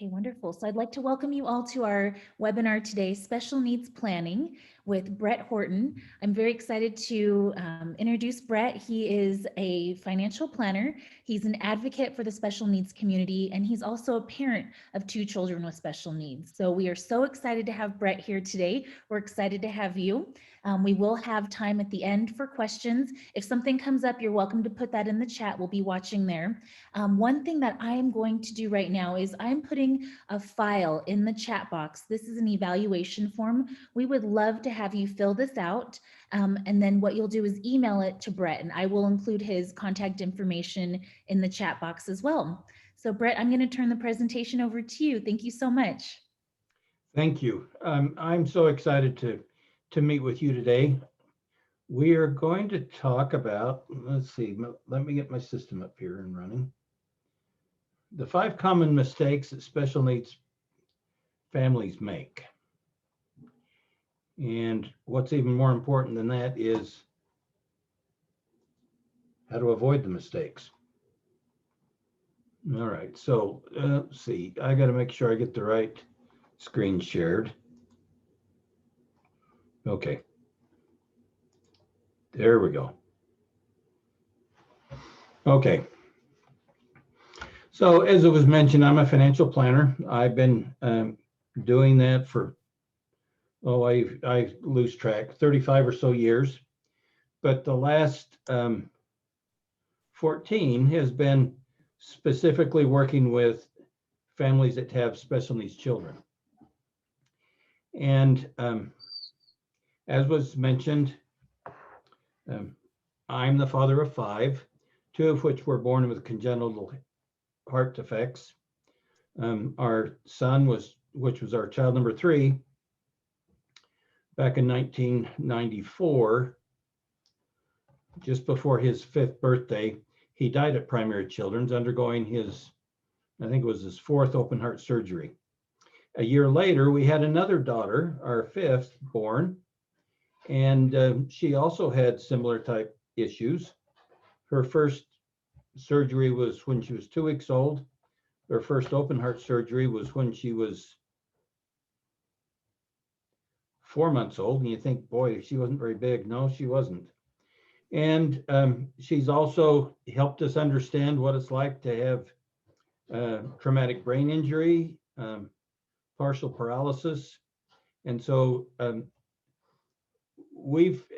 Okay, wonderful. So I'd like to welcome you all to our webinar today, Special Needs Planning with Bret Hortin. I'm very excited to introduce Bret. He is a financial planner. He's an advocate for the special needs community, and he's also a parent of 2 children with special needs. So we are so excited to have Bret here today. We're excited to have you. We will have time at the end for questions. If something comes up, you're welcome to put that in the chat. We'll be watching there. One thing that I am going to do right now is I'm putting a file in the chat box. This is an evaluation form. We would love to have you fill this out. And then what you'll do is email it to Bret, and I will include his contact information in the chat box as well. So Bret, I'm going to turn the presentation over to you. Thank you so much. Thank you. I'm so excited to meet with you today. We are going to talk about, let's see, let me get my system up here and running. The 5 common mistakes that special needs families make. And what's even more important than that is how to avoid the mistakes. All right, so let's see, I got to make sure I get the right screen shared. Okay. There we go. Okay. So as it was mentioned, I'm a financial planner. I've been doing that for, I lose track, 35 or so years. But the last 14 has been specifically working with families that have special needs children. And as was mentioned, I'm the father of 5, 2 of which were born with congenital heart defects. Our son which was our child number 3, back in 1994, just before his 5th birthday, he died at Primary Children's undergoing his, I think it was his 4th open heart surgery. A year later, we had another daughter, our 5th, born, and she also had similar type issues. Her first surgery was when she was 2 weeks old. Her first open heart surgery was when she was 4 months old. And you think, boy, she wasn't very big. No, she wasn't. And she's also helped us understand what it's like to have traumatic brain injury, partial paralysis. And so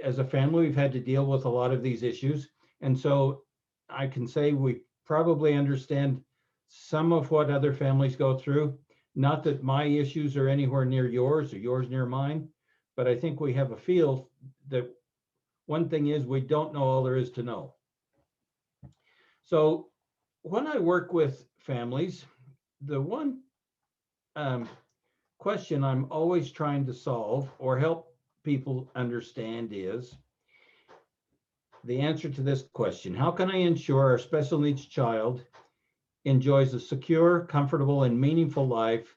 as a family, we've had to deal with a lot of these issues. And so I can say we probably understand some of what other families go through. Not that my issues are anywhere near yours or yours near mine, but I think we have a feel that one thing is we don't know all there is to know. So when I work with families, the one question I'm always trying to solve or help people understand is the answer to this question: how can I ensure our special needs child enjoys a secure, comfortable, and meaningful life,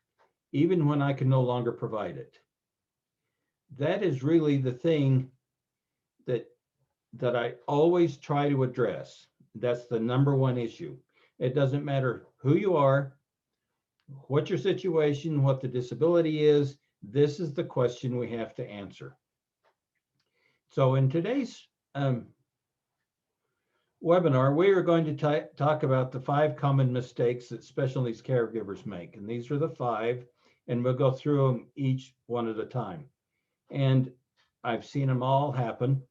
even when I can no longer provide it? That is really the thing that I always try to address. That's the number one issue. It doesn't matter who you are, what your situation, what the disability is. This is the question we have to answer. So in today's webinar, we are going to talk about the 5 common mistakes that special needs caregivers make. And these are the 5, and we'll go through them each one at a time. And I've seen them all happen.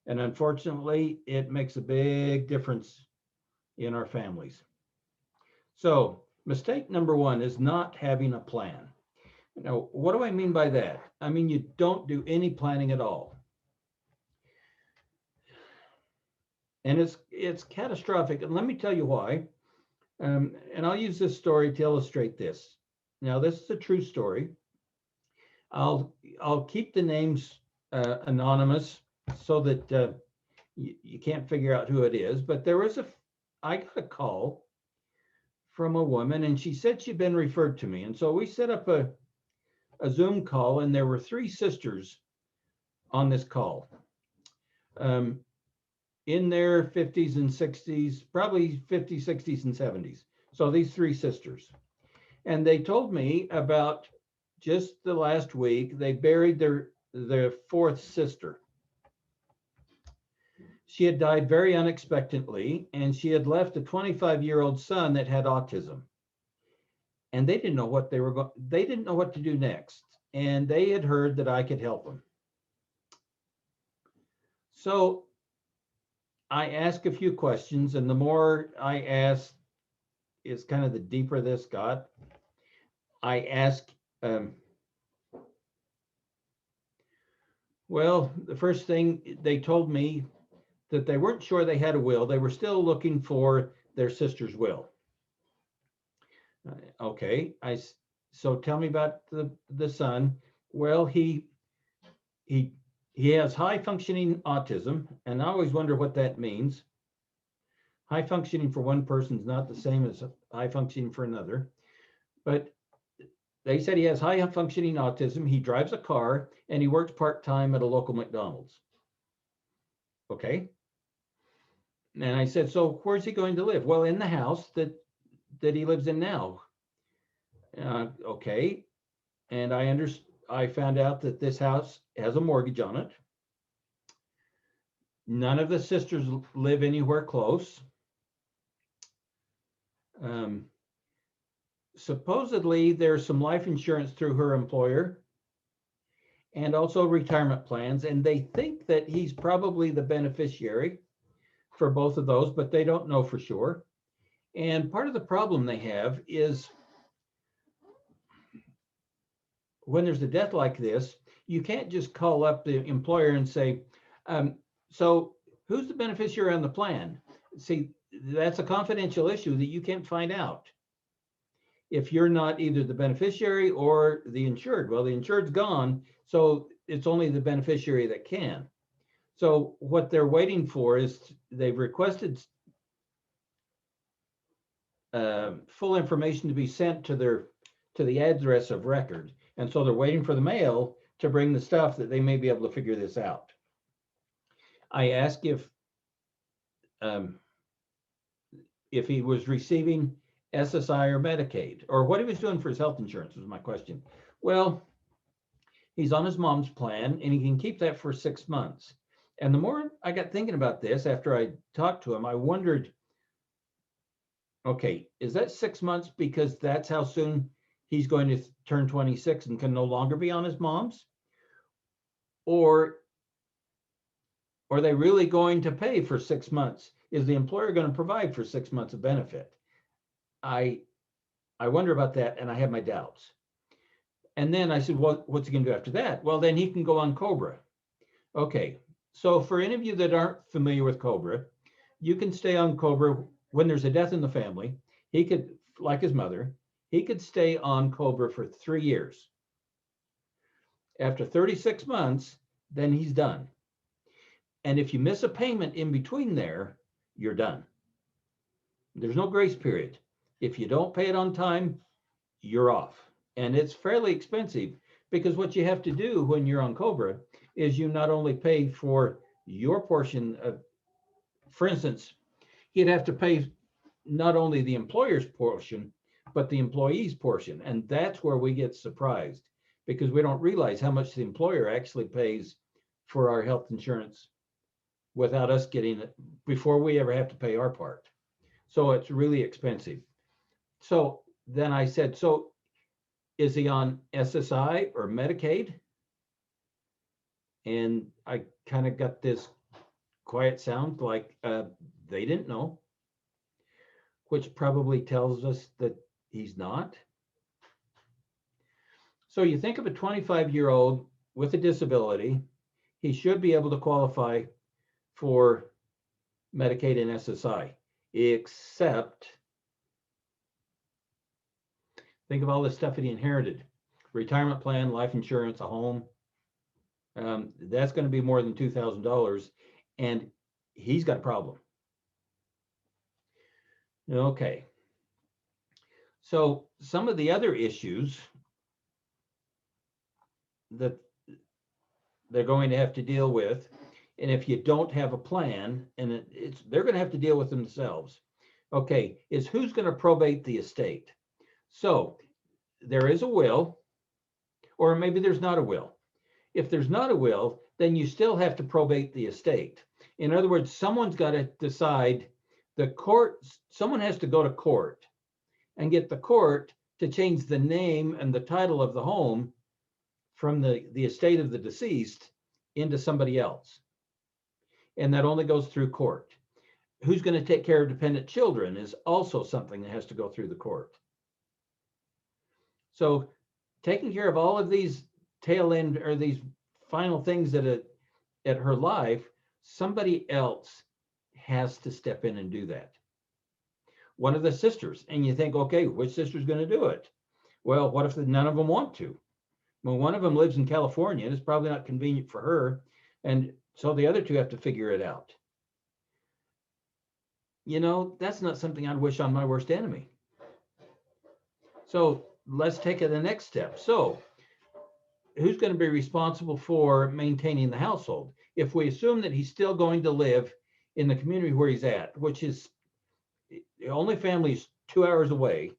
And unfortunately, it makes a big difference in our families. So mistake number 1 is not having a plan. Now, what do I mean by that? I mean, you don't do any planning at all. And it's catastrophic. And let me tell you why. And I'll use this story to illustrate this. Now, this is a true story. I'll keep the names anonymous so that you can't figure out who it is. But I got a call from a woman, and she said she'd been referred to me. And so we set up a Zoom call, and there were 3 sisters on this call. In their 50s and 60s, probably 50s, 60s, and 70s. So these 3 sisters. And they told me about just the last week, they buried their fourth sister. She had died very unexpectedly, and she had left a 25-year-old son that had autism. And they didn't know what they didn't know what to do next. And they had heard that I could help them. So I asked a few questions, and the more I asked, is kind of the deeper this got. I asked, well, the first thing they told me that they weren't sure they had a will. They were still looking for their sister's will. Okay, so tell me about the son. Well, he has high functioning autism, and I always wonder what that means. High functioning for one person is not the same as high functioning for another, but they said he has high functioning autism. He drives a car and he works part-time at a local McDonald's. Okay. And I said, so where's he going to live? Well, in the house that he lives in now. Okay. And I found out that this house has a mortgage on it. None of the sisters live anywhere close. Supposedly there's some life insurance through her employer and also retirement plans. And they think that he's probably the beneficiary for both of those, but they don't know for sure. And part of the problem they have is when there's a death like this, you can't just call up the employer and say, so who's the beneficiary on the plan? See, that's a confidential issue that you can't find out if you're not either the beneficiary or the insured. Well, the insured's gone, so it's only the beneficiary that can. So what they're waiting for is they've requested full information to be sent to the address of record. And so they're waiting for the mail to bring the stuff that they may be able to figure this out. I asked if he was receiving SSI or Medicaid, or what he was doing for his health insurance was my question. Well, he's on his mom's plan and he can keep that for 6 months. And the more I got thinking about this after I talked to him, I wondered, okay, is that 6 months because that's how soon he's going to turn 26 and can no longer be on his mom's? Or are they really going to pay for 6 months? Is the employer going to provide for 6 months of benefit? I wonder about that, and I have my doubts. And then I said, well, what's he going to do after that? Well, then he can go on COBRA. Okay, so for any of you that aren't familiar with COBRA, you can stay on COBRA when there's a death in the family. He could, like his mother, he could stay on COBRA for 3 years. After 36 months, then he's done. And if you miss a payment in between there, you're done. There's no grace period. If you don't pay it on time, you're off. And it's fairly expensive because what you have to do when you're on COBRA is you not only pay for your portion of, for instance, you'd have to pay not only the employer's portion, but the employee's portion. And that's where we get surprised because we don't realize how much the employer actually pays for our health insurance without us getting it before we ever have to pay our part. So it's really expensive. So then I said, so is he on SSI or Medicaid? And I kind of got this quiet sound like they didn't know, which probably tells us that he's not. So you think of a 25-year-old with a disability, he should be able to qualify for Medicaid and SSI, except think of all the stuff that he inherited: retirement plan, life insurance, a home. That's going to be more than $2,000, and he's got a problem. Okay. So some of the other issues that they're going to have to deal with, and if you don't have a plan, and they're going to have to deal with themselves. Okay, is who's going to probate the estate? So there is a will, or maybe there's not a will. If there's not a will, then you still have to probate the estate. In other words, someone's got to decide, someone has to go to court and get the court to change the name and the title of the home from the estate of the deceased into somebody else. And that only goes through court. Who's going to take care of dependent children is also something that has to go through the court. So taking care of all of these tail end or these final things at her life, somebody else has to step in and do that. One of the sisters, and you think, okay, which sister's going to do it? Well, what if none of them want to? Well, one of them lives in California and it's probably not convenient for her. And so the other two have to figure it out. You know, that's not something I'd wish on my worst enemy. So let's take it the next step. So who's going to be responsible for maintaining the household? If we assume that he's still going to live in the community where he's at, which is the only family is 2 hours away,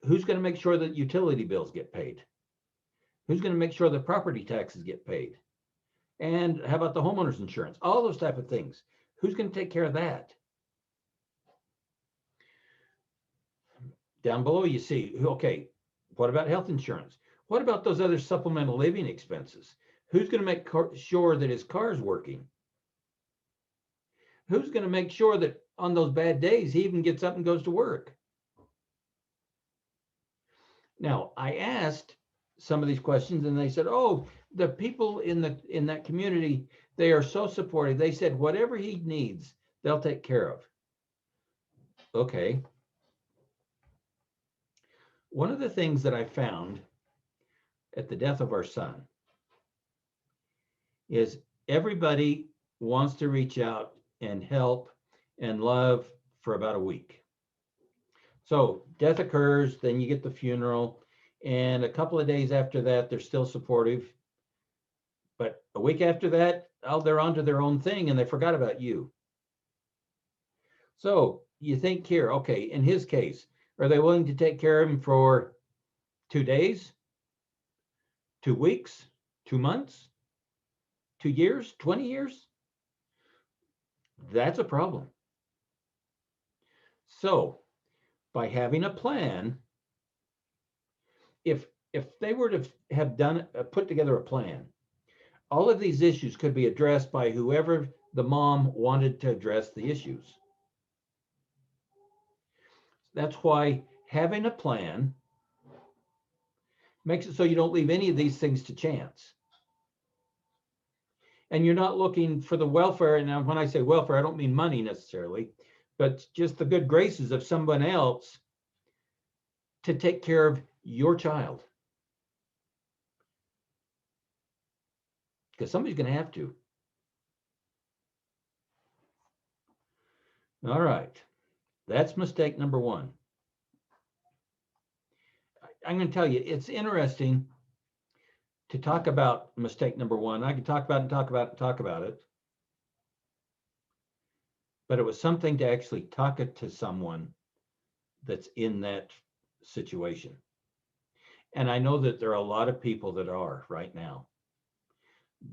who's going to make sure that utility bills get paid? Who's going to make sure that property taxes get paid? And how about the homeowner's insurance? All those type of things. Who's going to take care of that? Down below you see, okay, what about health insurance? What about those other supplemental living expenses? Who's going to make sure that his car's working? Who's going to make sure that on those bad days he even gets up and goes to work? Now, I asked some of these questions and they said, oh, the people in that community, they are so supportive. They said, whatever he needs, they'll take care of. Okay. One of the things that I found at the death of our son is everybody wants to reach out and help and love for about a week. So death occurs, then you get the funeral, and a couple of days after that, they're still supportive. But a week after that, they're on to their own thing and they forgot about you. So you think here, okay, in his case, are they willing to take care of him for 2 days, 2 weeks, 2 months, 2 years, 20 years? That's a problem. So by having a plan, if they were to have put together a plan, all of these issues could be addressed by whoever the mom wanted to address the issues. That's why having a plan makes it so you don't leave any of these things to chance. And you're not looking for the welfare. And now when I say welfare, I don't mean money necessarily, but just the good graces of someone else to take care of your child. Because somebody's going to have to. All right. That's mistake number 1. I'm going to tell you, it's interesting to talk about mistake number 1. I can talk about it and talk about it and talk about it. But it was something to actually talk it to someone that's in that situation. And I know that there are a lot of people that are right now.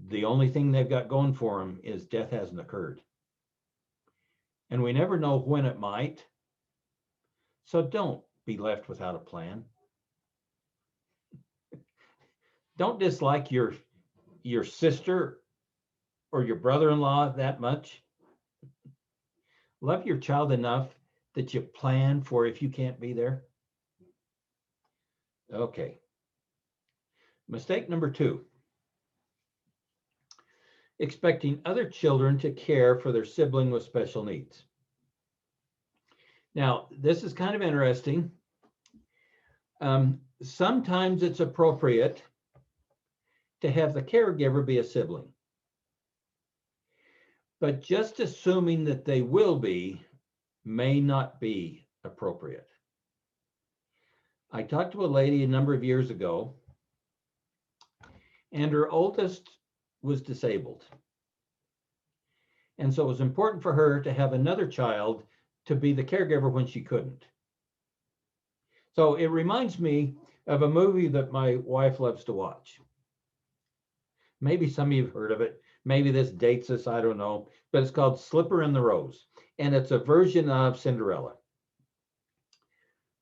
The only thing they've got going for them is death hasn't occurred. And we never know when it might. So don't be left without a plan. Don't dislike your sister or your brother-in-law that much. Love your child enough that you plan for if you can't be there. Okay. Mistake number 2. Expecting other children to care for their sibling with special needs. Now, this is kind of interesting. Sometimes it's appropriate to have the caregiver be a sibling. But just assuming that they will be may not be appropriate. I talked to a lady a number of years ago, and her oldest was disabled. And so it was important for her to have another child to be the caregiver when she couldn't. So it reminds me of a movie that my wife loves to watch. Maybe some of you have heard of it. Maybe this dates us, I don't know. But it's called Slipper and the Rose. And it's a version of Cinderella.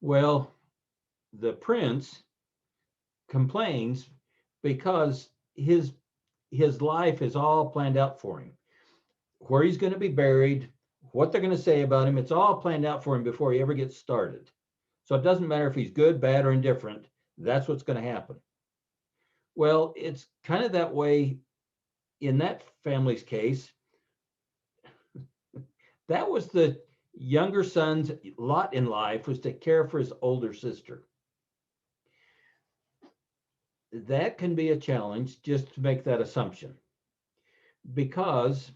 Well, the prince complains because his life is all planned out for him. Where he's going to be buried, what they're going to say about him, it's all planned out for him before he ever gets started. So it doesn't matter if he's good, bad, or indifferent. That's what's going to happen. Well, it's kind of that way in that family's case. That was the younger son's lot in life, was to care for his older sister. That can be a challenge just to make that assumption, because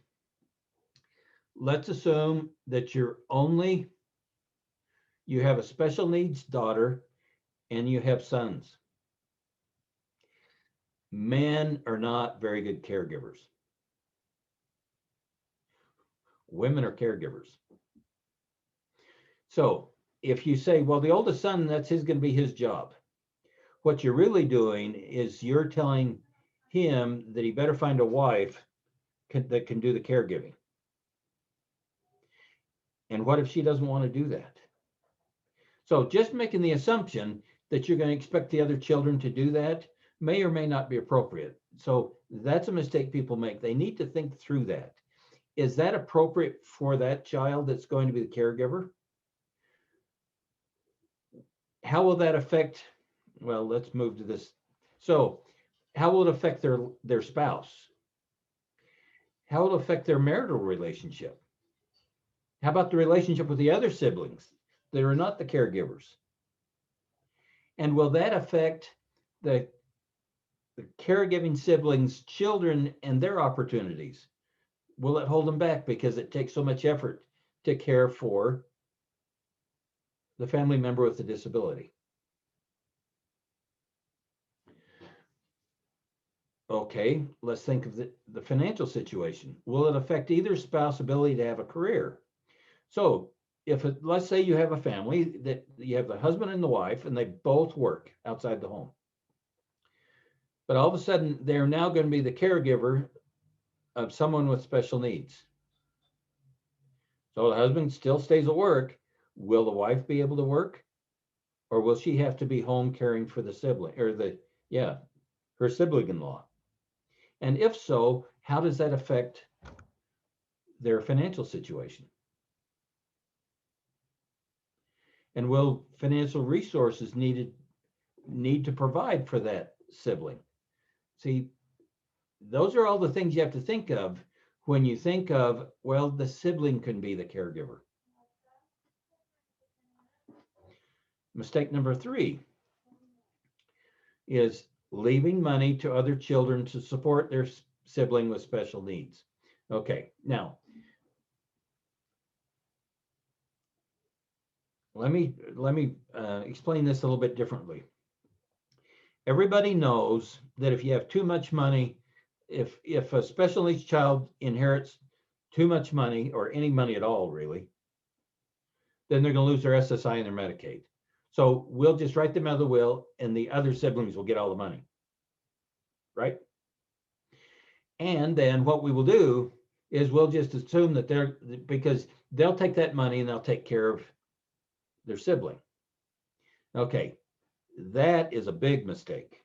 let's assume that you have a special needs daughter and you have sons. Men are not very good caregivers. Women are caregivers. So if you say, well, the oldest son, that's going to be his job. What you're really doing is you're telling him that he better find a wife that can do the caregiving. And what if she doesn't want to do that? So just making the assumption that you're going to expect the other children to do that may or may not be appropriate. So that's a mistake people make. They need to think through that. Is that appropriate for that child that's going to be the caregiver? How will that affect, well, let's move to this. So how will it affect their spouse? How will it affect their marital relationship? How about the relationship with the other siblings that are not the caregivers? And will that affect the caregiving siblings' children and their opportunities? Will it hold them back because it takes so much effort to care for the family member with the disability? Okay, let's think of the financial situation. Will it affect either spouse's ability to have a career? So let's say you have a family that you have the husband and the wife, and they both work outside the home. But all of a sudden, they're now going to be the caregiver of someone with special needs. So the husband still stays at work. Will the wife be able to work? Or will she have to be home caring for the sibling, or her sibling-in-law? And if so, how does that affect their financial situation? And will financial resources need to provide for that sibling? See, those are all the things you have to think of when you think of, well, the sibling can be the caregiver. Mistake number 3 is leaving money to other children to support their sibling with special needs. Okay, now, let me explain this a little bit differently. Everybody knows that if you have too much money, if a special needs child inherits too much money, or any money at all, really, then they're going to lose their SSI and their Medicaid. So we'll just write them out of the will, and the other siblings will get all the money, right? And then what we will do is we'll just assume that because they'll take that money and they'll take care of their sibling. Okay, that is a big mistake,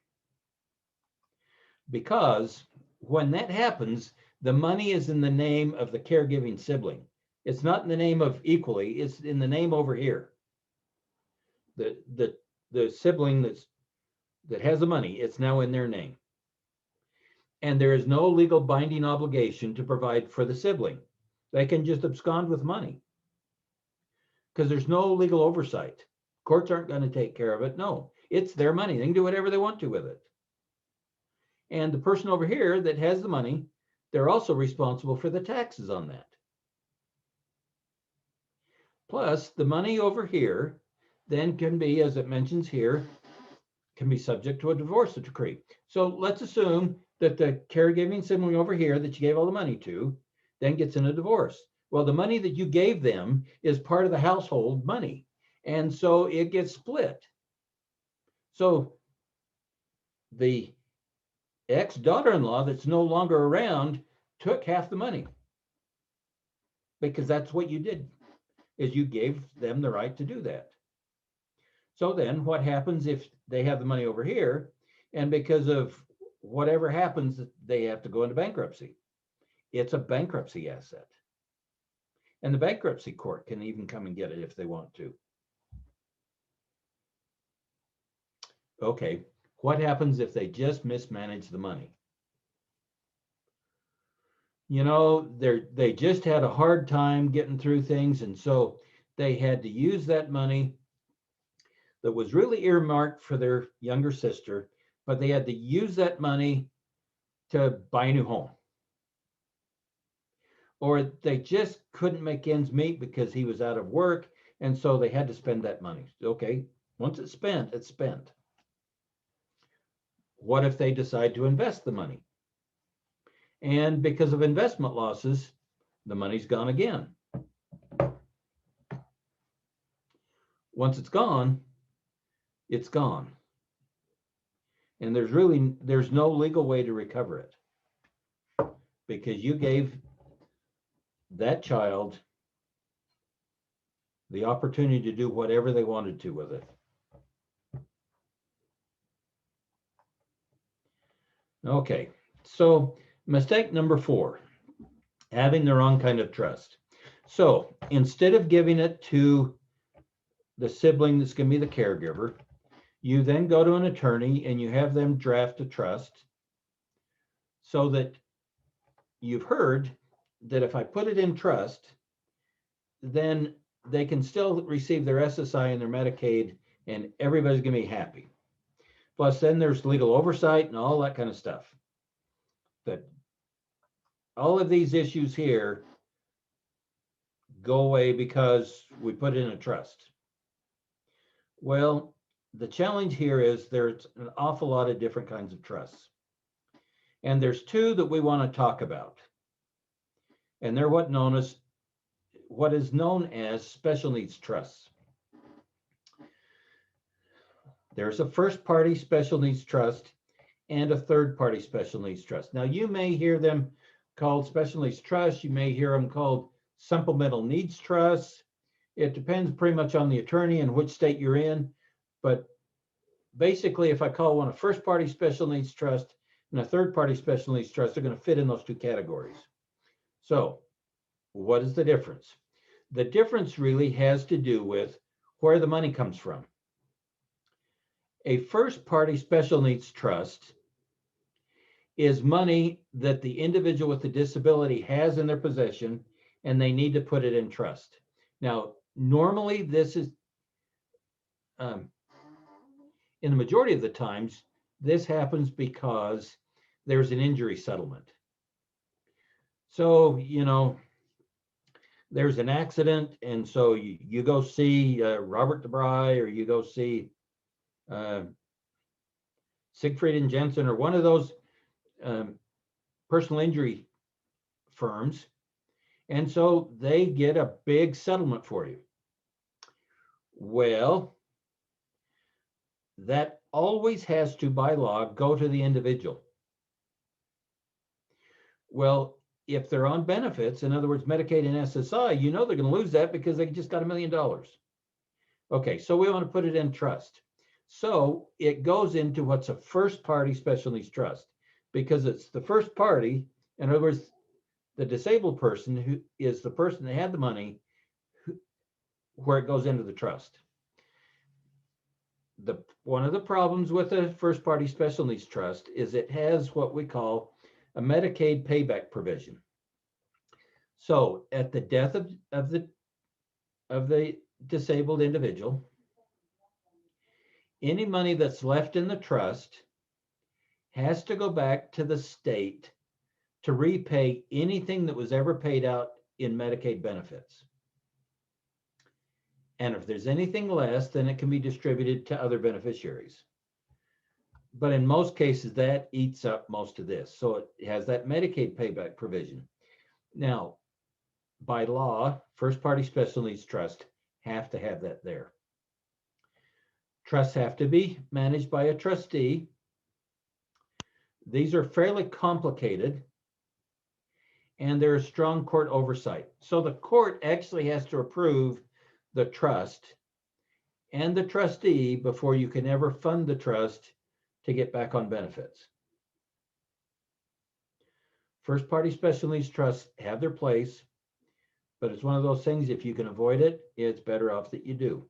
because when that happens, the money is in the name of the caregiving sibling. It's not in the name of equally, it's in the name over here. The sibling that has the money, it's now in their name. And there is no legal binding obligation to provide for the sibling. They can just abscond with money because there's no legal oversight. Courts aren't going to take care of it. No, it's their money. They can do whatever they want to with it. And the person over here that has the money, they're also responsible for the taxes on that. Plus, the money over here then can be, as it mentions here, can be subject to a divorce decree. So let's assume that the caregiving sibling over here that you gave all the money to then gets in a divorce. Well, the money that you gave them is part of the household money. And so it gets split. So the ex-daughter-in-law that's no longer around took half the money, because that's what you did, is you gave them the right to do that. So then what happens if they have the money over here, and because of whatever happens, they have to go into bankruptcy? It's a bankruptcy asset. And the bankruptcy court can even come and get it if they want to. Okay, what happens if they just mismanage the money? You know, they just had a hard time getting through things, and so they had to use that money that was really earmarked for their younger sister, but they had to use that money to buy a new home. Or they just couldn't make ends meet because he was out of work, and so they had to spend that money. Okay, once it's spent, it's spent. What if they decide to invest the money? And because of investment losses, the money's gone again. Once it's gone, it's gone. And there's no legal way to recover it, because you gave that child the opportunity to do whatever they wanted to with it. Okay, so mistake number 4, having the wrong kind of trust. So instead of giving it to the sibling that's going to be the caregiver, you then go to an attorney and you have them draft a trust, so that you've heard that if I put it in trust, then they can still receive their SSI and their Medicaid, and everybody's going to be happy. Plus, then there's legal oversight and all that kind of stuff. That all of these issues here go away because we put it in a trust. Well, the challenge here is there's an awful lot of different kinds of trusts. And there's 2 that we want to talk about. And they're what is known as special needs trusts. There's a first party special needs trust and a third party special needs trust. Now, you may hear them called special needs trusts. You may hear them called supplemental needs trusts. It depends pretty much on the attorney and which state you're in. But basically, if I call one a first party special needs trust and a third party special needs trust, they're going to fit in those 2 categories. So what is the difference? The difference really has to do with where the money comes from. A first party special needs trust is money that the individual with the disability has in their possession, and they need to put it in trust. Now, normally this is, in the majority of the times, this happens because there's an injury settlement. So, you know, there's an accident, and so you go see Robert DeBry, or you go see Siegfried and Jensen, or one of those personal injury firms, and so they get a big settlement for you. Well, that always has to, by law, go to the individual. Well, if they're on benefits, in other words, Medicaid and SSI, you know they're going to lose that because they just got $1 million. Okay, so we want to put it in trust. So it goes into what's a first party special needs trust, because it's the first party, in other words, the disabled person who is the person that had the money, where it goes into the trust. One of the problems with a first party special needs trust is it has what we call a Medicaid payback provision. So at the death of the disabled individual, any money that's left in the trust has to go back to the state to repay anything that was ever paid out in Medicaid benefits. And if there's anything less, then it can be distributed to other beneficiaries. But in most cases, that eats up most of this. So it has that Medicaid payback provision. Now, by law, first party special needs trust have to have that there. Trusts have to be managed by a trustee. These are fairly complicated, and there is strong court oversight. So the court actually has to approve the trust and the trustee before you can ever fund the trust to get back on benefits. First party special needs trusts have their place, but it's one of those things, if you can avoid it, it's better off that you do.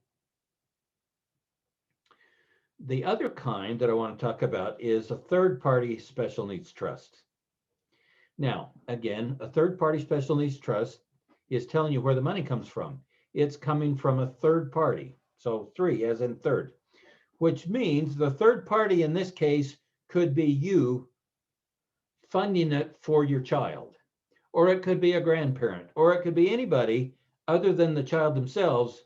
The other kind that I want to talk about is a third party special needs trust. Now, again, a third party special needs trust is telling you where the money comes from. It's coming from a third party. So 3 as in third, which means the third party in this case could be you funding it for your child, or it could be a grandparent, or it could be anybody other than the child themselves.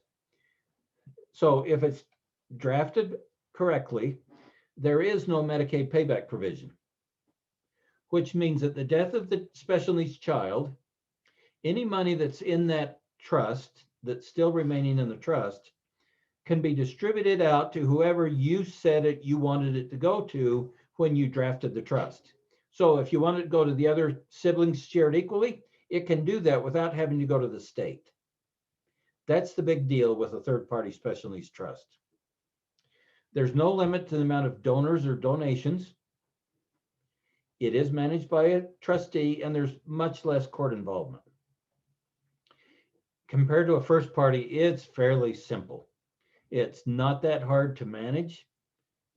So if it's drafted correctly, there is no Medicaid payback provision, which means at the death of the special needs child, any money that's in that trust, that's still remaining in the trust, can be distributed out to whoever you said it you wanted it to go to when you drafted the trust. So if you want it to go to the other siblings shared equally, it can do that without having to go to the state. That's the big deal with a third-party special needs trust. There's no limit to the amount of donors or donations. It is managed by a trustee, and there's much less court involvement. Compared to a first party, it's fairly simple. It's not that hard to manage,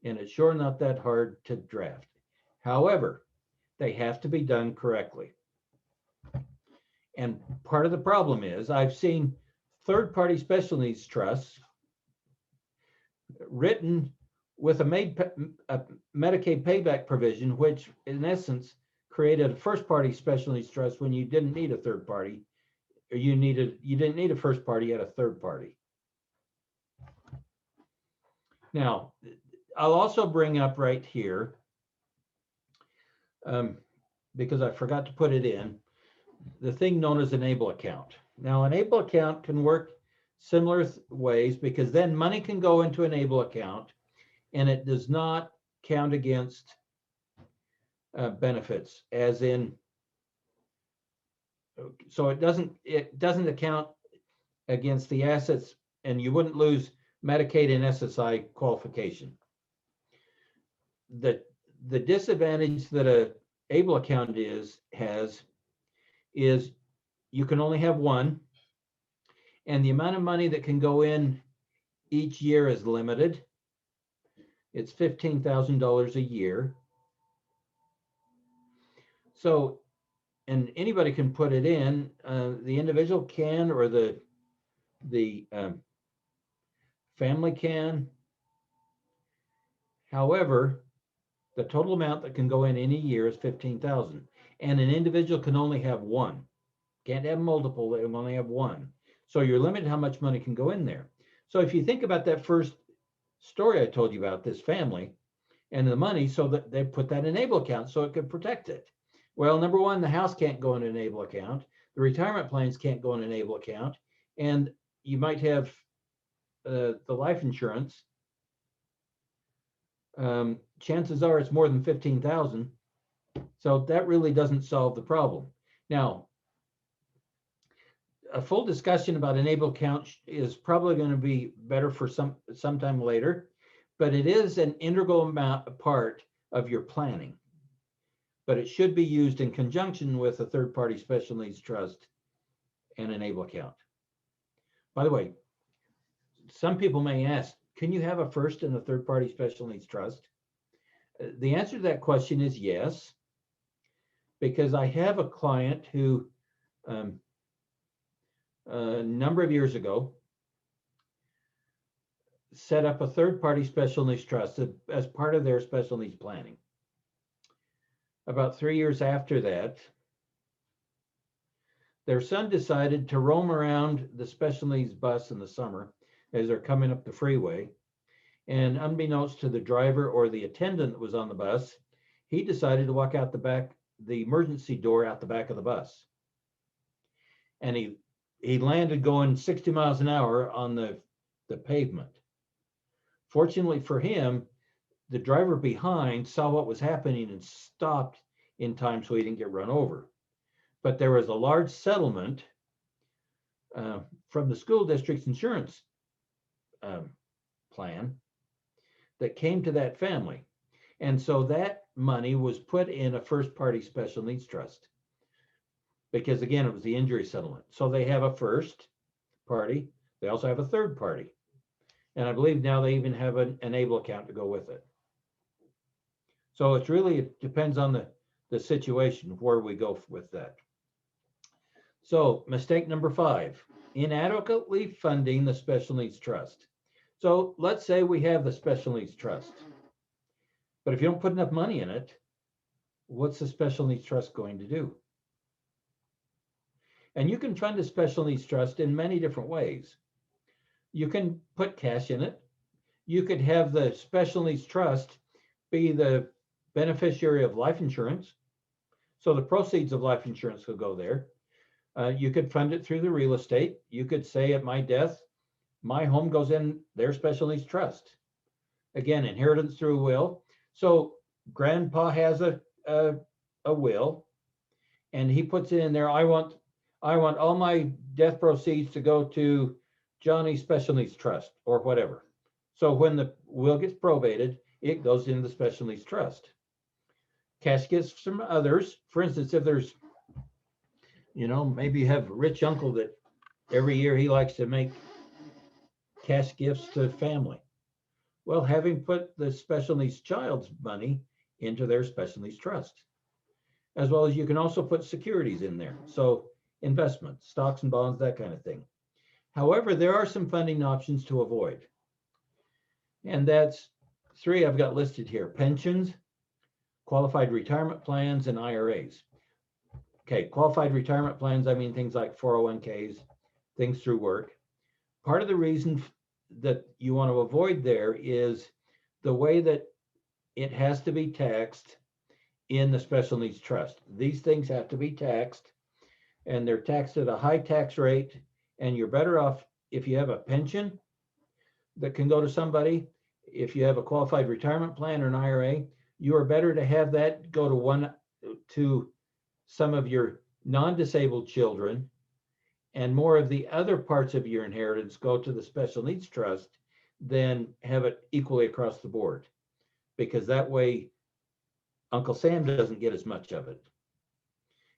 and it's sure not that hard to draft. However, they have to be done correctly. And part of the problem is I've seen third-party special needs trusts written with a Medicaid payback provision, which in essence created a first-party special needs trust when you didn't need a third party, or you didn't need a first party, you had a third party. Now, I'll also bring up right here, because I forgot to put it in, the thing known as an ABLE account. Now, an ABLE account can work similar ways, because then money can go into an ABLE account and it does not count against benefits, as in, so it doesn't account against the assets, and you wouldn't lose Medicaid and SSI qualification. The disadvantage that a ABLE account has is you can only have one, and the amount of money that can go in each year is limited. It's $15,000 a year. So, and anybody can put it in. The individual can, or the family can. However, the total amount that can go in any year is $15,000, and an individual can only have one. Can't have multiple, they only have one. So you're limited how much money can go in there. So if you think about that first story I told you about, this family and the money, so that they put that in ABLE account so it could protect it. Well, number one, the house can't go in an ABLE account. The retirement plans can't go in an ABLE account. And you might have the life insurance. Chances are it's more than 15,000. So that really doesn't solve the problem. Now, a full discussion about an ABLE account is probably going to be better for sometime later, but it is an integral part of your planning. But it should be used in conjunction with a third-party special needs trust and an ABLE account. By the way, some people may ask, can you have a first and a third-party special needs trust? The answer to that question is yes, because I have a client who a number of years ago set up a third-party special needs trust as part of their special needs planning. About 3 years after that, their son decided to roam around the special needs bus in the summer as they're coming up the freeway. And unbeknownst to the driver or the attendant that was on the bus, he decided to walk out the back, the emergency door out the back of the bus. And he landed going 60 miles an hour on the pavement. Fortunately for him, the driver behind saw what was happening and stopped in time so he didn't get run over. But there was a large settlement from the school district's insurance plan that came to that family. And so that money was put in a first party special needs trust because, again, it was the injury settlement. So they have a first party, they also have a third party. And I believe now they even have an ABLE account to go with it. So it's really, it depends on the situation where we go with that. So mistake number 5, inadequately funding the special needs trust. So let's say we have the special needs trust, but if you don't put enough money in it, what's the special needs trust going to do? And you can fund a special needs trust in many different ways. You can put cash in it. You could have the special needs trust be the beneficiary of life insurance. So the proceeds of life insurance will go there. You could fund it through the real estate. You could say at my death, my home goes in their special needs trust. Again, inheritance through will. So grandpa has a will and he puts it in there. I want all my death proceeds to go to Johnny's special needs trust or whatever. So when the will gets probated, it goes into the special needs trust. Cash gifts from others. For instance, if there's, maybe you have a rich uncle that every year he likes to make cash gifts to family. Well, having put the special needs child's money into their special needs trust, as well as you can also put securities in there. So investments, stocks and bonds, that kind of thing. However, there are some funding options to avoid. And that's 3 I've got listed here: pensions, qualified retirement plans, and IRAs. Okay, qualified retirement plans, I mean things like 401ks, things through work. Part of the reason that you want to avoid there is the way that it has to be taxed in the special needs trust. These things have to be taxed, and they're taxed at a high tax rate, and you're better off if you have a pension that can go to somebody. If you have a qualified retirement plan or an IRA, you are better to have that go to some of your non-disabled children, and more of the other parts of your inheritance go to the special needs trust than have it equally across the board, because that way Uncle Sam doesn't get as much of it.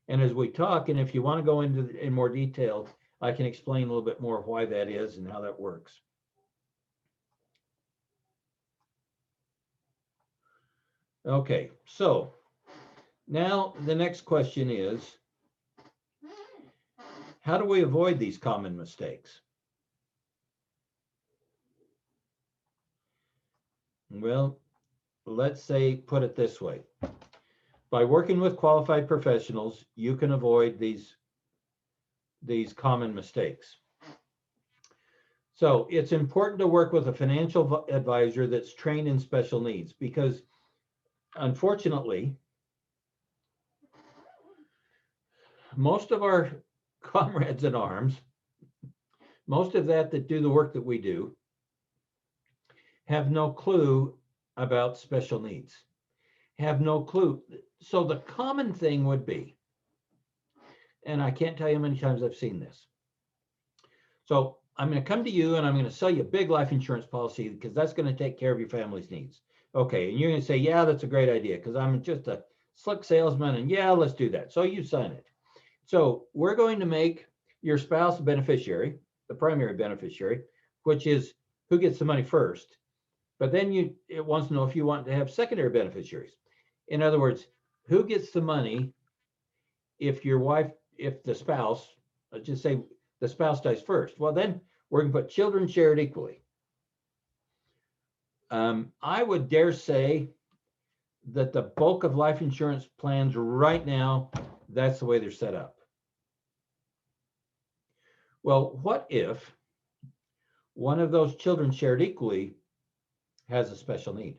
And as we talk, and if you want to go in more detail, I can explain a little bit more why that is and how that works. Okay, so now the next question is, how do we avoid these common mistakes? Well, let's say, put it this way. By working with qualified professionals, you can avoid these common mistakes. So it's important to work with a financial advisor that's trained in special needs, because unfortunately, most of our comrades in arms, most of that do the work that we do, have no clue about special needs, have no clue. So the common thing would be, and I can't tell you how many times I've seen this. So I'm going to come to you and I'm going to sell you a big life insurance policy because that's going to take care of your family's needs. Okay, and you're going to say, yeah, that's a great idea because I'm just a slick salesman, and yeah, let's do that. So you sign it. So we're going to make your spouse a beneficiary, the primary beneficiary, which is who gets the money first. But then it wants to know if you want to have secondary beneficiaries. In other words, who gets the money if the spouse, let's just say the spouse dies first. Well, then we're going to put children shared equally. I would dare say that the bulk of life insurance plans right now, that's the way they're set up. Well, what if one of those children shared equally has a special need?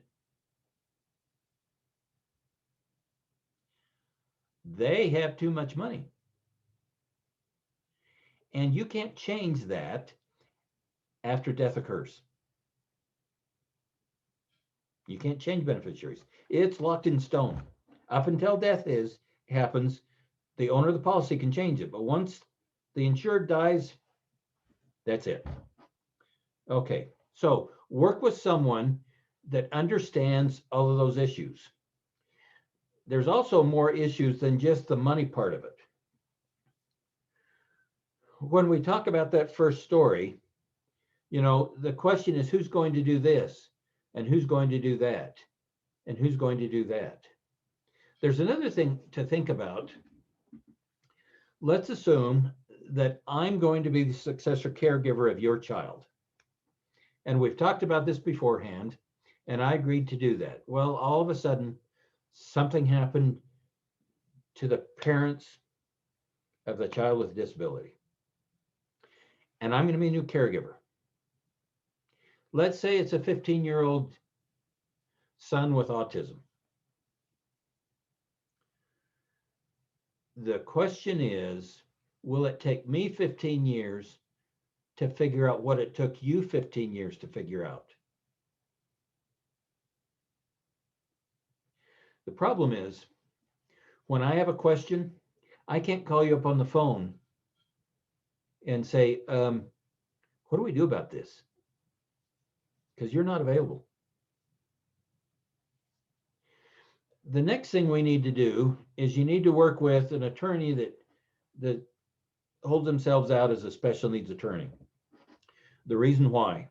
They have too much money. And you can't change that after death occurs. You can't change beneficiaries. It's locked in stone. Up until death happens, the owner of the policy can change it. But once the insured dies, that's it. Okay, so work with someone that understands all of those issues. There's also more issues than just the money part of it. When we talk about that first story, the question is who's going to do this and who's going to do that and who's going to do that. There's another thing to think about. Let's assume that I'm going to be the successor caregiver of your child. And we've talked about this beforehand, and I agreed to do that. Well, all of a sudden, something happened to the parents of the child with disability. And I'm going to be a new caregiver. Let's say it's a 15-year-old son with autism. The question is, will it take me 15 years to figure out what it took you 15 years to figure out? The problem is, when I have a question, I can't call you up on the phone and say, what do we do about this? Because you're not available. The next thing we need to do is you need to work with an attorney that holds themselves out as a special needs attorney. The reason why,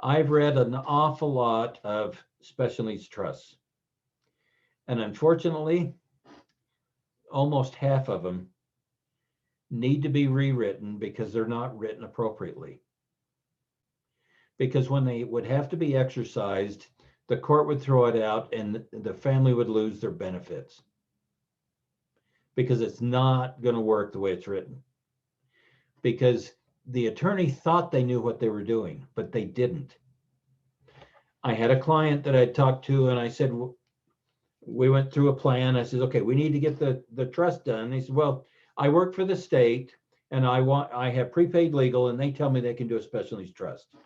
I've read an awful lot of special needs trusts. And unfortunately, almost half of them need to be rewritten because they're not written appropriately. Because when they would have to be exercised, the court would throw it out and the family would lose their benefits. Because it's not going to work the way it's written. Because the attorney thought they knew what they were doing, but they didn't. I had a client that I talked to and I said, we went through a plan. I said, okay, we need to get the trust done. He said, well, I work for the state and I have prepaid legal and they tell me they can do a special needs trust. I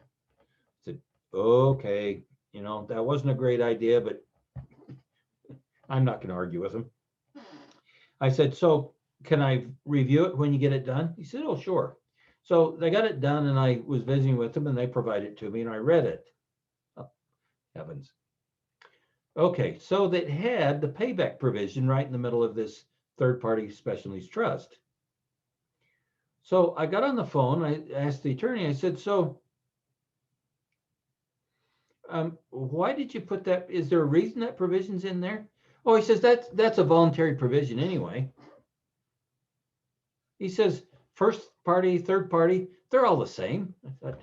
said, okay, that wasn't a great idea, but I'm not going to argue with him. I said, so can I review it when you get it done? He said, oh, sure. So they got it done and I was visiting with them and they provided it to me and I read it. Oh, heavens. Okay, so that had the payback provision right in the middle of this third-party special needs trust. So I got on the phone, I asked the attorney, I said, so why did you put that? Is there a reason that provision's in there? Oh, he says, that's a voluntary provision anyway. He says, first party, third party, they're all the same. I thought,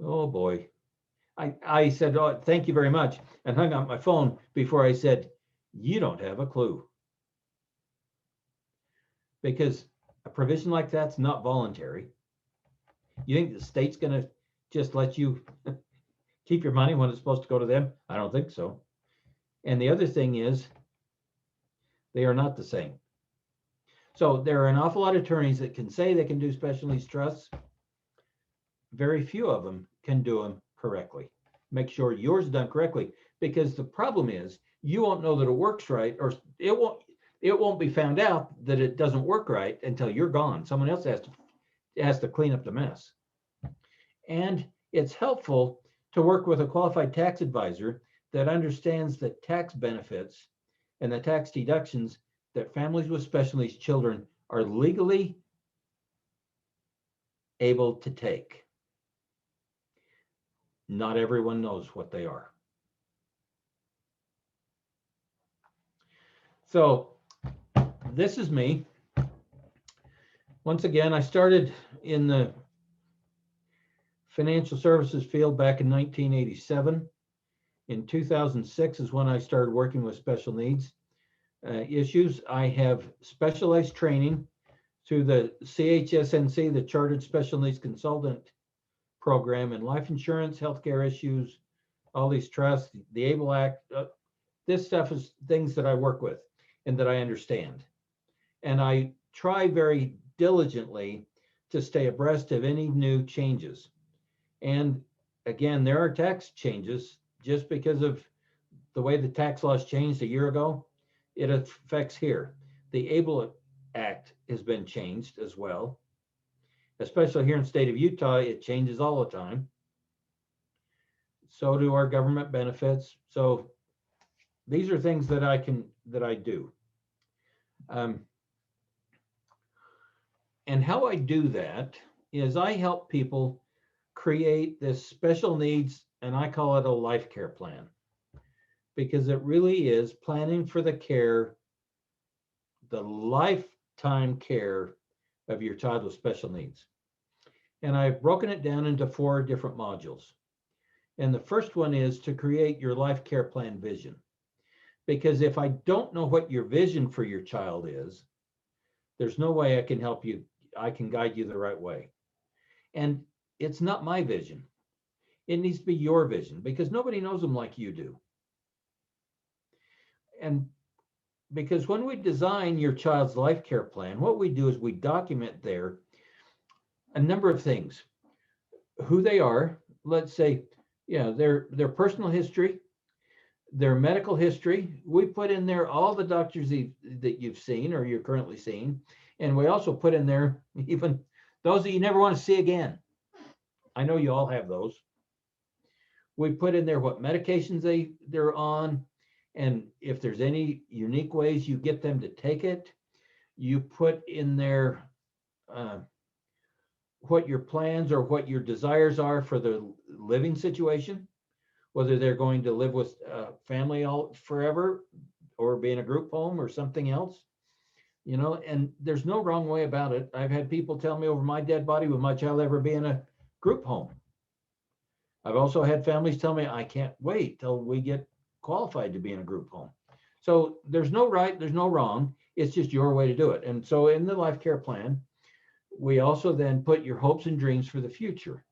oh boy. I said, oh, thank you very much, and hung up my phone before I said, you don't have a clue. Because a provision like that's not voluntary. You think the state's going to just let you keep your money when it's supposed to go to them? I don't think so. And the other thing is, they are not the same. So there are an awful lot of attorneys that can say they can do special needs trusts. Very few of them can do them correctly. Make sure yours is done correctly, because the problem is you won't know that it works right, or it won't be found out that it doesn't work right until you're gone. Someone else has to clean up the mess. And it's helpful to work with a qualified tax advisor that understands the tax benefits and the tax deductions that families with special needs children are legally able to take. Not everyone knows what they are. So this is me. Once again, I started in the financial services field back in 1987. In 2006 is when I started working with special needs issues. I have specialized training through the CHSNC, the Chartered Special Needs Consultant Program, in life insurance, healthcare issues, all these trusts, the ABLE Act. This stuff is things that I work with and that I understand. And I try very diligently to stay abreast of any new changes. And again, there are tax changes just because of the way the tax laws changed a year ago, it affects here. The ABLE Act has been changed as well, especially here in the state of Utah. It changes all the time. So do our government benefits. So these are things that I do. Um, and how I do that is I help people create this special needs, and I call it a life care plan, because it really is planning for the care, the lifetime care of your child with special needs. And I've broken it down into 4 different modules. And the first one is to create your life care plan vision. Because if I don't know what your vision for your child is, there's no way I can help you. I can guide you the right way. And it's not my vision. It needs to be your vision, because nobody knows them like you do. And because when we design your child's life care plan, what we do is we document there a number of things: who they are, let's say, their personal history, their medical history. We put in there all the doctors that you've seen or you're currently seeing. And we also put in there even those that you never want to see again. I know you all have those. We put in there what medications they're on, and if there's any unique ways you get them to take it. You put in there what your plans or what your desires are for the living situation, whether they're going to live with family all forever or be in a group home or something else. And there's no wrong way about it. I've had people tell me over my dead body, will my child ever be in a group home? I've also had families tell me, I can't wait till we get qualified to be in a group home. So there's no right, there's no wrong. It's just your way to do it. And so in the life care plan, we also then put your hopes and dreams for the future.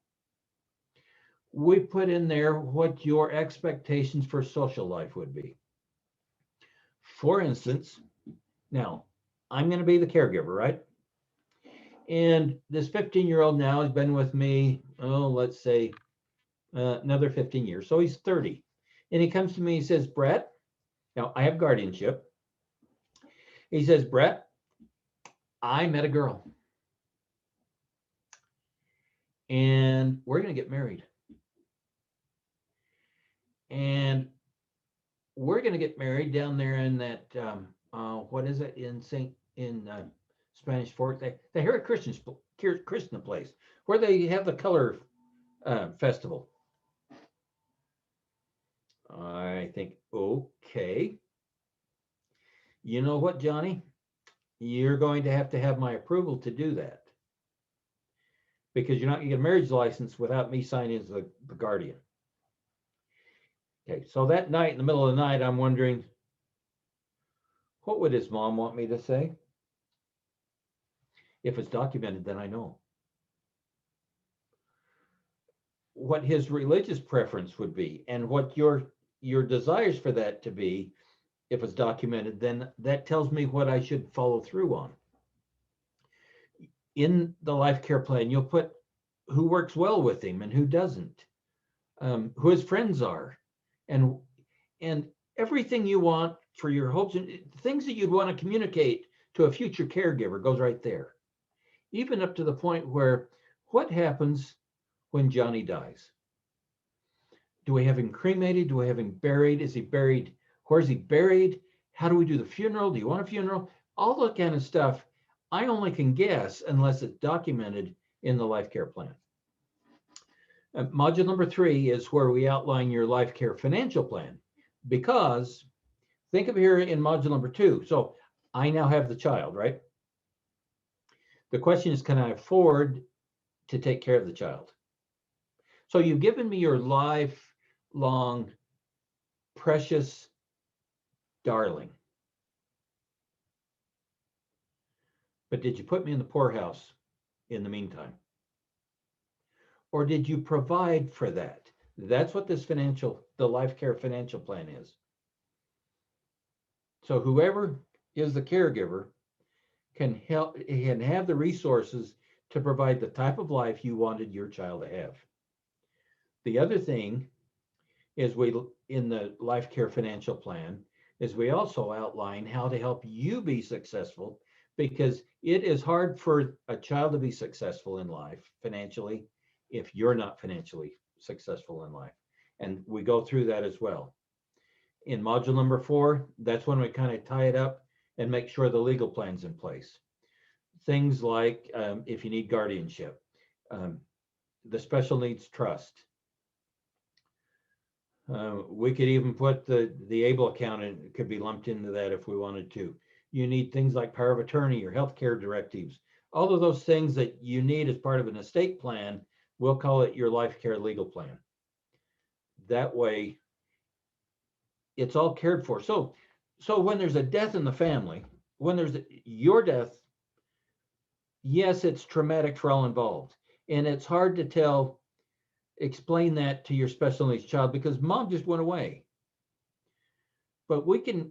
We put in there what your expectations for social life would be. For instance, now I'm going to be the caregiver, right? And this 15-year-old now has been with me, let's say another 15 years. So he's 30. And he comes to me, he says, Bret, now I have guardianship. He says, Bret, I met a girl and we're going to get married. And we're going to get married down there in that, what is it, in Spanish Fork? They hear a Christian place where they have the color festival. I think, okay. You know what, Johnny? You're going to have my approval to do that, because you're not going to get a marriage license without me signing as the guardian. Okay, so that night, in the middle of the night, I'm wondering, what would his mom want me to say? If it's documented, then I know. What his religious preference would be, and what your desires for that to be, if it's documented, then that tells me what I should follow through on. In the life care plan, you'll put who works well with him and who doesn't, who his friends are, and everything you want for your hopes and things that you'd want to communicate to a future caregiver goes right there. Even up to the point where, what happens when Johnny dies? Do we have him cremated? Do we have him buried? Is he buried? Where's he buried? How do we do the funeral? Do you want a funeral? All that kind of stuff, I only can guess unless it's documented in the life care plan. Module number 3 is where we outline your life care financial plan, because think of here in module number 2. So I now have the child, right? The question is, can I afford to take care of the child? So you've given me your lifelong, precious darling. But did you put me in the poorhouse in the meantime? Or did you provide for that? That's what the life care financial plan is. So whoever is the caregiver can have the resources to provide the type of life you wanted your child to have. The other thing is we, in the life care financial plan, is we also outline how to help you be successful, because it is hard for a child to be successful in life financially if you're not financially successful in life. And we go through that as well. In module number 4, that's when we kind of tie it up and make sure the legal plan's in place. Things like if you need guardianship, the special needs trust. We could even put the ABLE account in, it could be lumped into that if we wanted to. You need things like power of attorney or healthcare directives. All of those things that you need as part of an estate plan, we'll call it your life care legal plan. That way, it's all cared for. So when there's a death in the family, when there's your death, yes, it's traumatic for all involved. And it's hard to explain that to your special needs child because mom just went away. But we can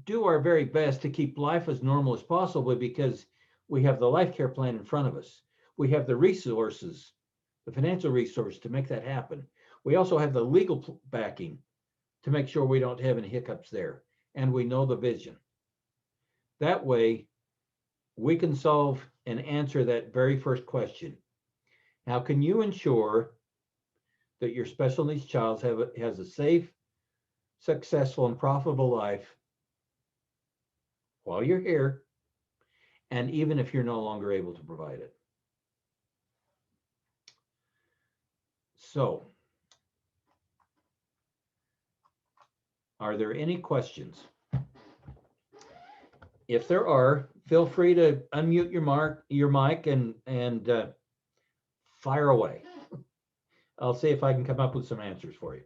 do our very best to keep life as normal as possible because we have the life care plan in front of us. We have the resources, the financial resource to make that happen. We also have the legal backing to make sure we don't have any hiccups there. And we know the vision. That way, we can solve and answer that very first question. How can you ensure that your special needs child has a safe, successful, and profitable life while you're here, and even if you're no longer able to provide it? So, are there any questions? If there are, feel free to unmute your mic and fire away. I'll see if I can come up with some answers for you.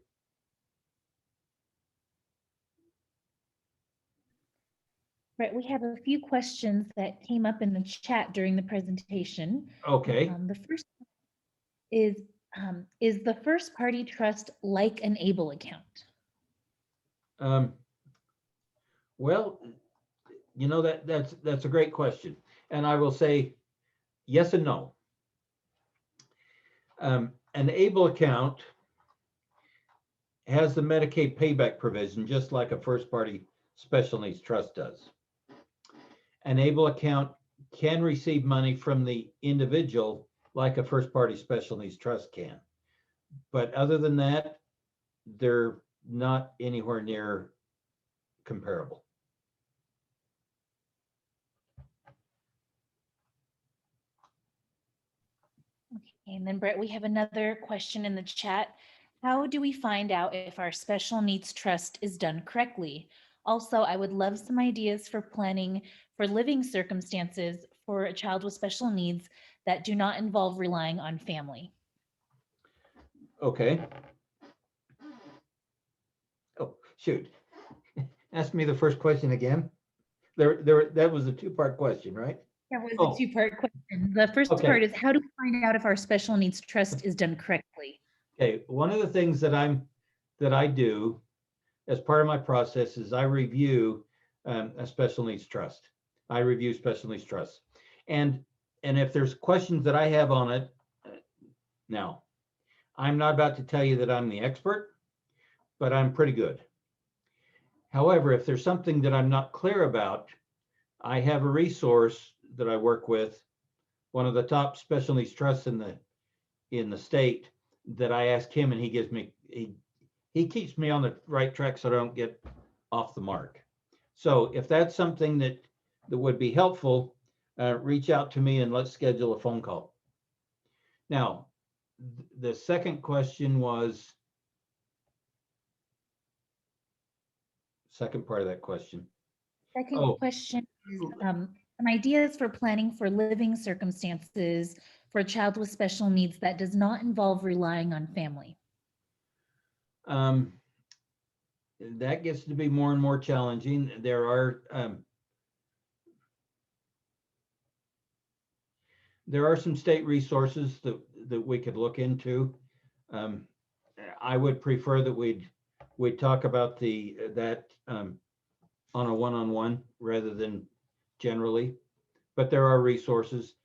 Brett, we have a few questions that came up in the chat during the presentation. Okay. The first is the first party trust like an ABLE account? Well, you know, that's a great question. And I will say yes and no. An ABLE account has the Medicaid payback provision, just like a first party special needs trust does. An ABLE account can receive money from the individual like a first party special needs trust can. But other than that, they're not anywhere near comparable. Okay, and then Brett, we have another question in the chat. How do we find out if our special needs trust is done correctly? Also, I would love some ideas for planning for living circumstances for a child with special needs that do not involve relying on family. Okay. Oh, shoot. Ask me the first question again. That was a two-part question, right? That was a two-part question. The first part is, how do we find out if our special needs trust is done correctly? Okay, one of the things that I do as part of my process is I review a special needs trust. I review special needs trusts, and if there's questions that I have on it, now I'm not about to tell you that I'm the expert, but I'm pretty good. However, if there's something that I'm not clear about, I have a resource that I work with, one of the top special needs trusts in the state, that I ask him, and he gives me, he keeps me on the right track so I don't get off the mark. So if that's something that would be helpful, reach out to me and let's schedule a phone call. Now, the second question was, second part of that question. Second question is some ideas for planning for living circumstances for a child with special needs that does not involve relying on family. That gets to be more and more challenging. There are some state resources that we could look into. I would prefer that we'd talk about that on a one-on-one rather than generally, but there are resources.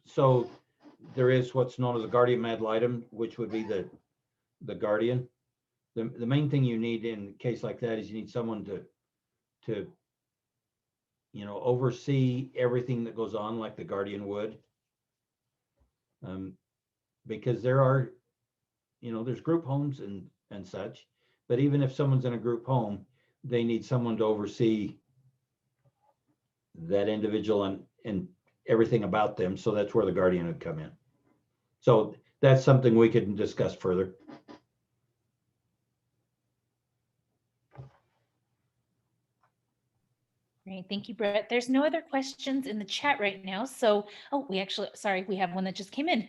So there is what's known as a guardian ad litem, which would be the guardian the main thing you need in a case like that is you need someone to oversee everything that goes on like the guardian would. Because there are, there's group homes and such, but even if someone's in a group home, they need someone to oversee that individual and everything about them. So that's where the guardian would come in. So that's something we could discuss further. Great, thank you, Brett. There's no other questions in the chat right now. So, we have one that just came in.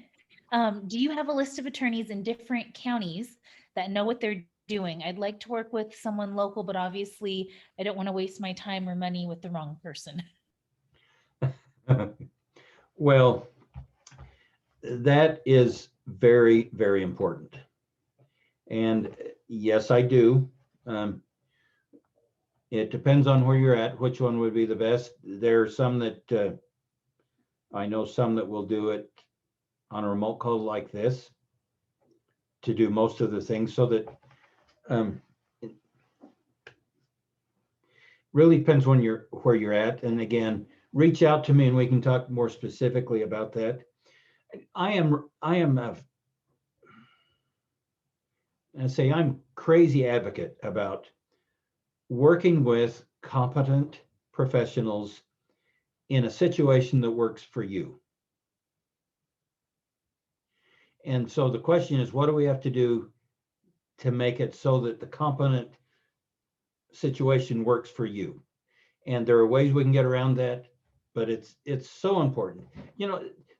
Do you have a list of attorneys in different counties that know what they're doing? I'd like to work with someone local, but obviously I don't want to waste my time or money with the wrong person. Well, that is very, very important. And yes, I do. It depends on where you're at, which one would be the best. There are some that I know some that will do it on a remote call like this to do most of the things, so that it really depends on where you're at. And again, reach out to me and we can talk more specifically about that. I'm crazy advocate about working with competent professionals in a situation that works for you. And so the question is, what do we have to do to make it so that the competent situation works for you? And there are ways we can get around that, but it's so important.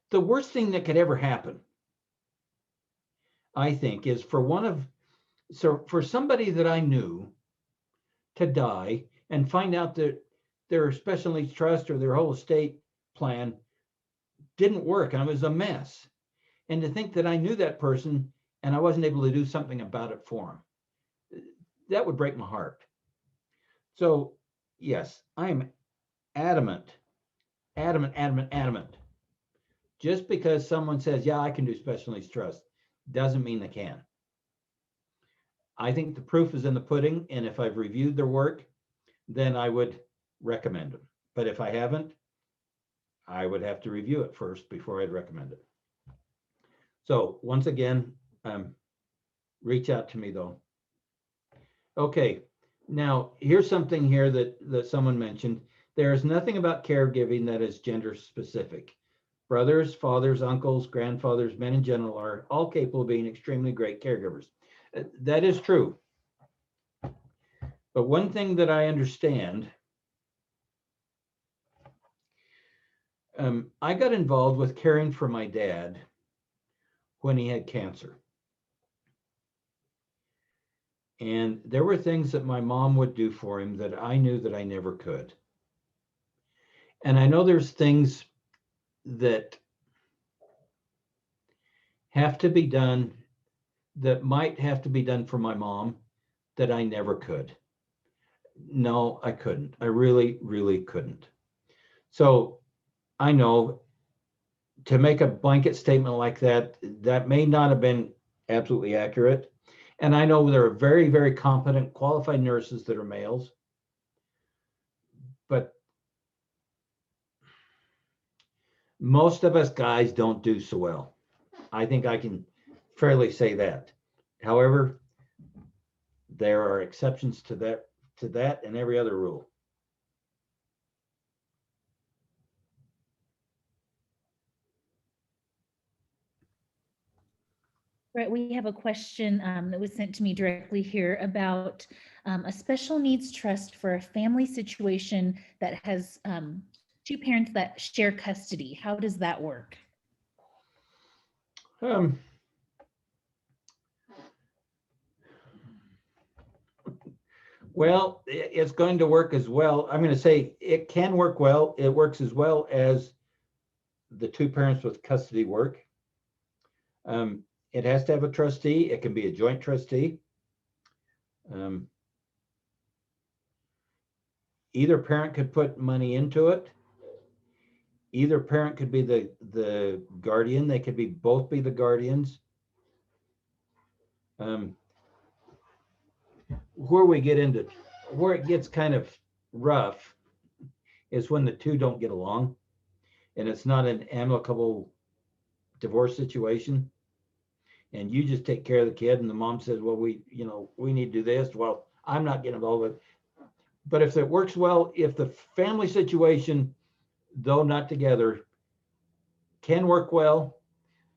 The worst thing that could ever happen, I think, is for somebody that I knew to die and find out that their special needs trust or their whole estate plan didn't work and it was a mess. And to think that I knew that person and I wasn't able to do something about it for them, that would break my heart. So yes, I am adamant. Just because someone says, yeah, I can do special needs trust, doesn't mean they can. I think the proof is in the pudding, and if I've reviewed their work, then I would recommend them. But if I haven't, I would have to review it first before I'd recommend it. So once again, reach out to me though. Okay, now here's something here that someone mentioned. There is nothing about caregiving that is gender specific. Brothers, fathers, uncles, grandfathers, men in general are all capable of being extremely great caregivers. That is true. But one thing that I understand, I got involved with caring for my dad when he had cancer. And there were things that my mom would do for him that I knew that I never could. And I know there's things that have to be done that might have to be done for my mom that I never could. No, I couldn't. I really, really couldn't. So I know to make a blanket statement like that, that may not have been absolutely accurate. And I know there are very, very competent, qualified nurses that are males, but most of us guys don't do so well. I think I can fairly say that. However, there are exceptions to that and every other rule. Right, we have a question that was sent to me directly here about a special needs trust for a family situation that has two parents that share custody. How does that work? Well, it's going to work as well. I'm going to say it can work well. It works as well as the two parents with custody work. It has to have a trustee. It can be a joint trustee. Either parent could put money into it. Either parent could be the guardian. They could both be the guardians. where it gets kind of rough is when the two don't get along and it's not an amicable divorce situation. And you just take care of the kid and the mom says, well, we need to do this. Well, I'm not getting involved with it. But if it works well, if the family situation, though not together, can work well,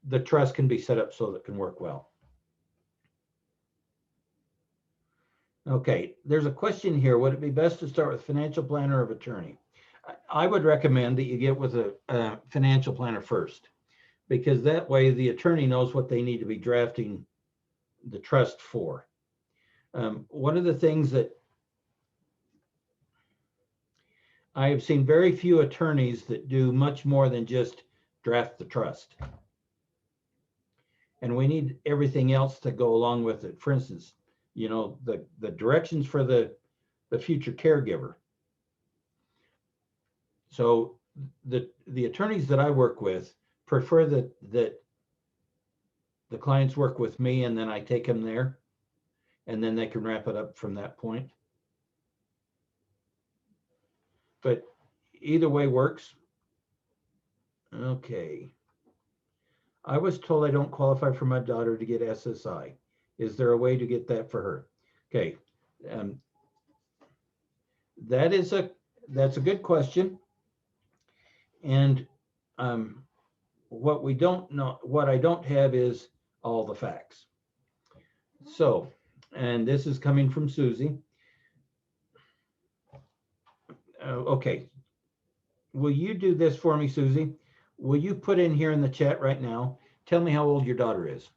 the trust can be set up so that it can work well. Okay, there's a question here. Would it be best to start with financial planner or attorney? I would recommend that you get with a financial planner first, because that way the attorney knows what they need to be drafting the trust for. One of the things that I have seen very few attorneys that do much more than just draft the trust. And we need everything else to go along with it. For instance, the directions for the future caregiver. So the attorneys that I work with prefer that the clients work with me and then I take them there and then they can wrap it up from that point. But either way works. Okay. I was told I don't qualify for my daughter to get SSI. Is there a way to get that for her? Okay. That's a good question. And what I don't have is all the facts. So, and this is coming from Susie. Okay. Will you do this for me, Susie? Will you put in here in the chat right now, tell me how old your daughter is?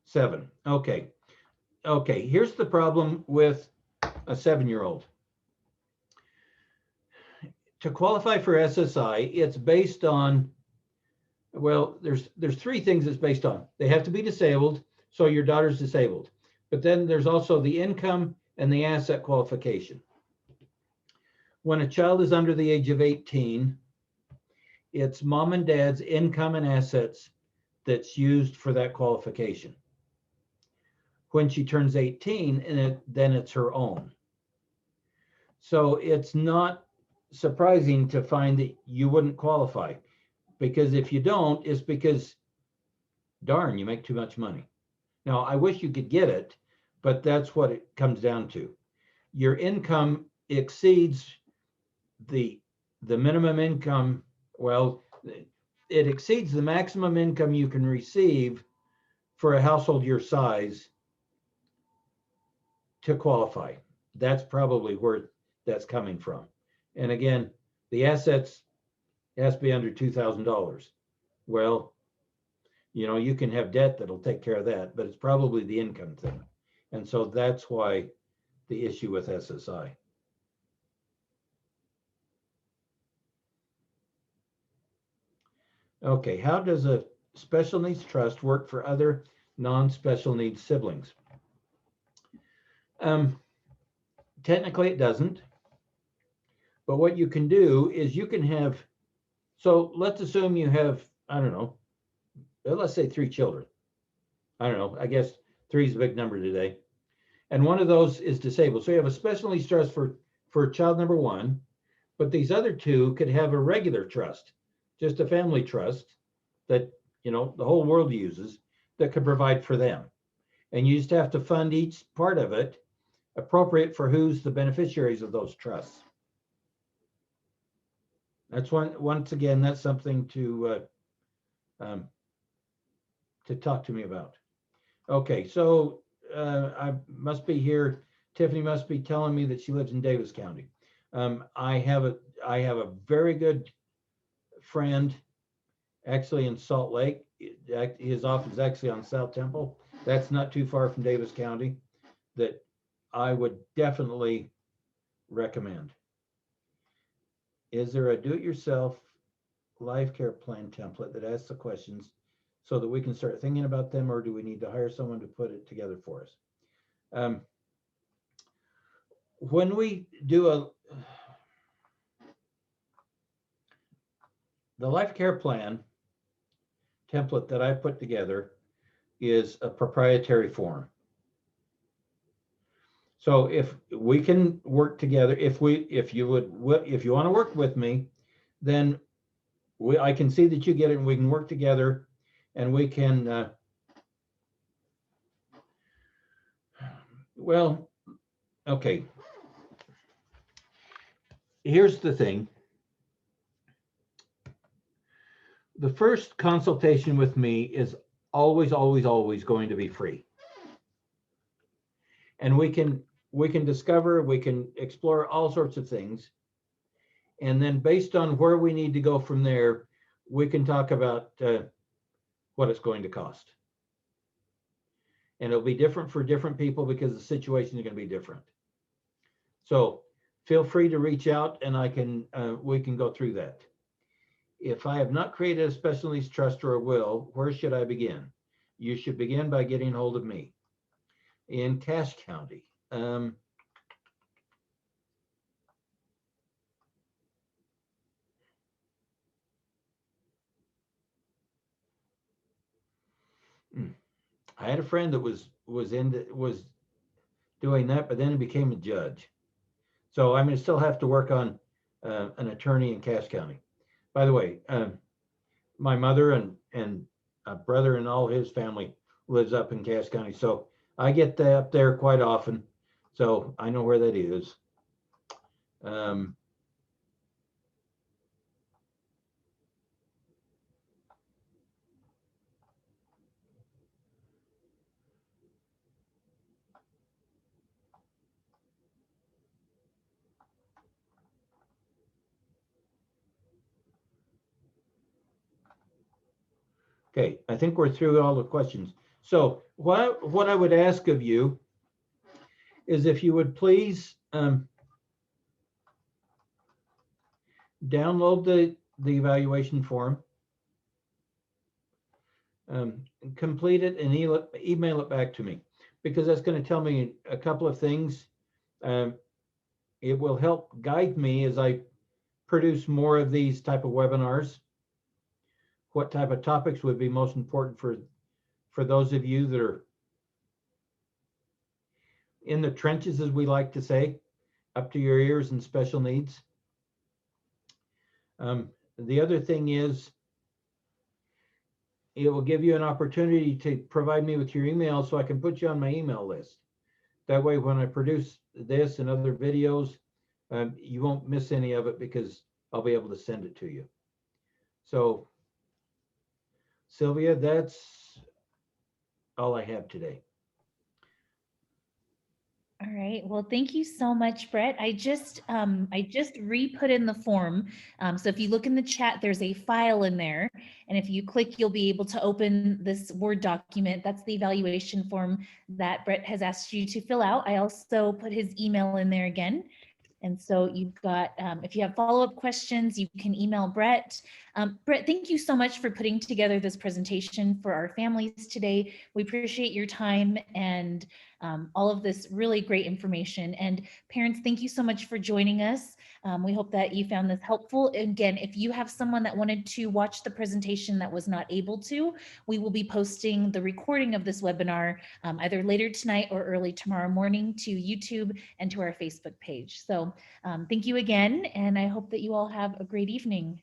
Seven. Okay. Okay, here's the problem with a 7-year-old. To qualify for SSI, it's based on, well, there's 3 things it's based on. They have to be disabled, so your daughter's disabled. But then there's also the income and the asset qualification. When a child is under the age of 18, it's mom and dad's income and assets that's used for that qualification. When she turns 18, then it's her own. So it's not surprising to find that you wouldn't qualify, because if you don't, it's because, darn, you make too much money. Now, I wish you could get it, but that's what it comes down to. Your income exceeds the minimum income. Well, it exceeds the maximum income you can receive for a household your size to qualify. That's probably where that's coming from. And again, the assets has to be under $2,000. Well, you can have debt that'll take care of that, but it's probably the income thing. And so that's why the issue with SSI. Okay, how does a special needs trust work for other non-special needs siblings? Technically it doesn't, but what you can do is you can have, so let's assume you have, I don't know, let's say 3 children. I don't know, I guess 3 is a big number today. And one of those is disabled. So you have a special needs trust for child number 1, but these other 2 could have a regular trust, just a family trust that, the whole world uses, that could provide for them. And you just have to fund each part of it appropriate for who's the beneficiaries of those trusts. That's once again, that's something to talk to me about. Okay, so I must be here. Tiffany must be telling me that she lives in Davis County. I have a very good friend actually in Salt Lake. His office is actually on South Temple. That's not too far from Davis County, that I would definitely recommend. Is there a do-it-yourself life care plan template that asks the questions so that we can start thinking about them, or do we need to hire someone to put it together for us? When we do the life care plan template that I put together is a proprietary form. So if we can work together, if you want to work with me, then I can see that you get it and we can work together and we can, well, okay. Here's the thing. The first consultation with me is always, always, always going to be free. And we can discover, we can explore all sorts of things. And then based on where we need to go from there, we can talk about what it's going to cost. And it'll be different for different people because the situation is going to be different. So feel free to reach out and we can go through that. If I have not created a special needs trust or a will, where should I begin? You should begin by getting hold of me in Cache County. I had a friend that was doing that, but then he became a judge. So I'm going to still have to work on an attorney in Cache County. By the way, my mother and a brother and all his family lives up in Cache County. So I get up there quite often. So I know where that is. Okay, I think we're through all the questions. So what I would ask of you is if you would please download the evaluation form, complete it and email it back to me, because that's going to tell me a couple of things. It will help guide me as I produce more of these type of webinars. What type of topics would be most important for those of you that are in the trenches, as we like to say, up to your ears in special needs. The other thing is, it will give you an opportunity to provide me with your email so I can put you on my email list. That way, when I produce this and other videos, you won't miss any of it because I'll be able to send it to you. So, Sylvia, that's all I have today. All right. Well, thank you so much, Bret. I just re-put in the form. So if you look in the chat, there's a file in there. And if you click, you'll be able to open this Word document. That's the evaluation form that Bret has asked you to fill out. I also put his email in there again. And so you've got, if you have follow-up questions, you can email Bret. Bret, thank you so much for putting together this presentation for our families today. We appreciate your time and all of this really great information. And parents, thank you so much for joining us. We hope that you found this helpful. Again, if you have someone that wanted to watch the presentation that was not able to, we will be posting the recording of this webinar either later tonight or early tomorrow morning to YouTube and to our Facebook page. So thank you again, and I hope that you all have a great evening.